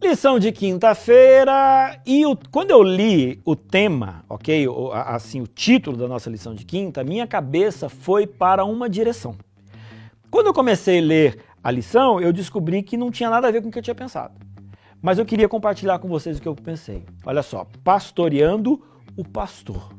Lição de quinta-feira, e quando eu li o tema, ok, assim, o título da nossa lição de quinta, minha cabeça foi para uma direção. Quando eu comecei a ler a lição, eu descobri que não tinha nada a ver com o que eu tinha pensado. Mas eu queria compartilhar com vocês o que eu pensei. Olha só, pastoreando o pastor.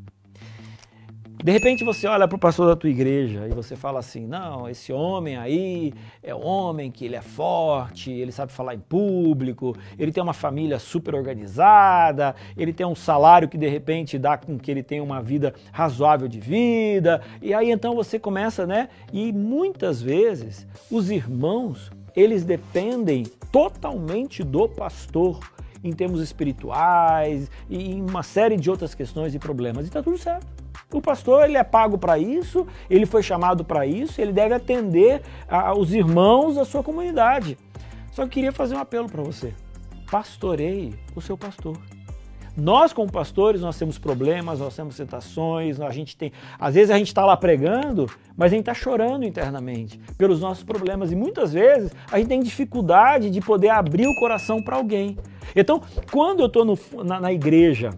De repente você olha para o pastor da tua igreja e você fala assim, não, esse homem aí é um homem que ele é forte, ele sabe falar em público, ele tem uma família super organizada, ele tem um salário que de repente dá com que ele tenha uma vida razoável de vida, e aí então você começa, né? E muitas vezes os irmãos, eles dependem totalmente do pastor em termos espirituais e em uma série de outras questões e problemas, e está tudo certo. O pastor, ele é pago para isso, ele foi chamado para isso, ele deve atender aos irmãos da sua comunidade. Só que eu queria fazer um apelo para você. Pastoreie o seu pastor. Nós, como pastores, nós temos problemas, nós temos tentações, às vezes a gente está lá pregando, mas a gente está chorando internamente pelos nossos problemas. E muitas vezes a gente tem dificuldade de poder abrir o coração para alguém. Então, quando eu estou na igreja,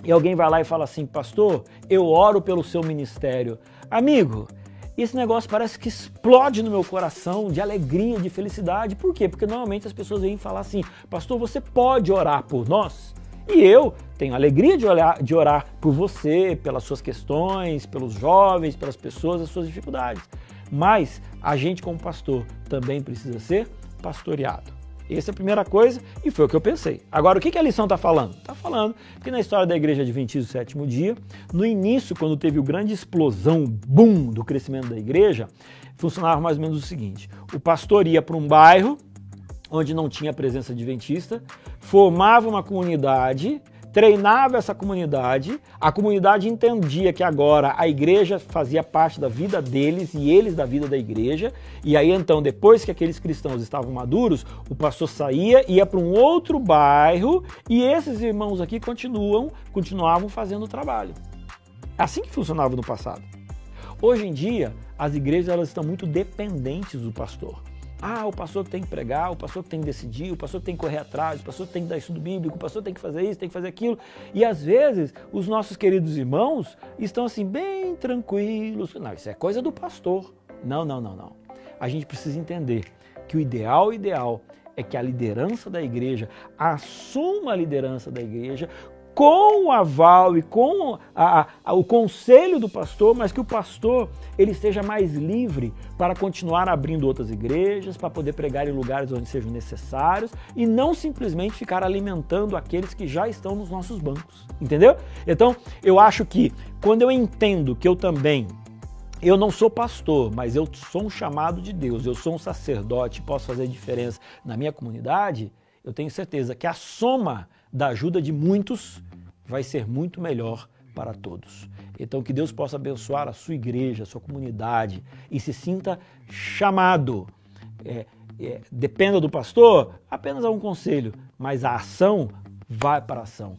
e alguém vai lá e fala assim, pastor, eu oro pelo seu ministério. Amigo, esse negócio parece que explode no meu coração de alegria, de felicidade. Por quê? Porque normalmente as pessoas vêm falar assim, pastor, você pode orar por nós? E eu tenho alegria de orar por você, pelas suas questões, pelos jovens, pelas pessoas, as suas dificuldades. Mas a gente como pastor também precisa ser pastoreado. Essa é a primeira coisa e foi o que eu pensei. Agora, o que a lição está falando? Está falando que na história da Igreja Adventista do Sétimo Dia, no início, quando teve o grande explosão, boom, do crescimento da igreja, funcionava mais ou menos o seguinte. O pastor ia para um bairro onde não tinha presença adventista, formava uma comunidade, treinava essa comunidade, a comunidade entendia que agora a igreja fazia parte da vida deles e eles da vida da igreja, e aí então, depois que aqueles cristãos estavam maduros, o pastor saía, ia para um outro bairro e esses irmãos aqui continuavam fazendo o trabalho. É assim que funcionava no passado. Hoje em dia, as igrejas elas estão muito dependentes do pastor. Ah, o pastor tem que pregar, o pastor tem que decidir, o pastor tem que correr atrás, o pastor tem que dar estudo bíblico, o pastor tem que fazer isso, tem que fazer aquilo. E às vezes os nossos queridos irmãos estão assim bem tranquilos. Não, isso é coisa do pastor. Não. A gente precisa entender que o ideal é que a liderança da igreja assuma a liderança da igreja com o aval e com o conselho do pastor, mas que o pastor ele esteja mais livre para continuar abrindo outras igrejas, para poder pregar em lugares onde sejam necessários e não simplesmente ficar alimentando aqueles que já estão nos nossos bancos, entendeu? Então, eu acho que quando eu entendo que eu não sou pastor, mas eu sou um chamado de Deus, eu sou um sacerdote, posso fazer diferença na minha comunidade, eu tenho certeza que a soma da ajuda de muitos vai ser muito melhor para todos. Então que Deus possa abençoar a sua igreja, a sua comunidade e se sinta chamado. Dependa do pastor, apenas um conselho, mas a ação vai para a ação.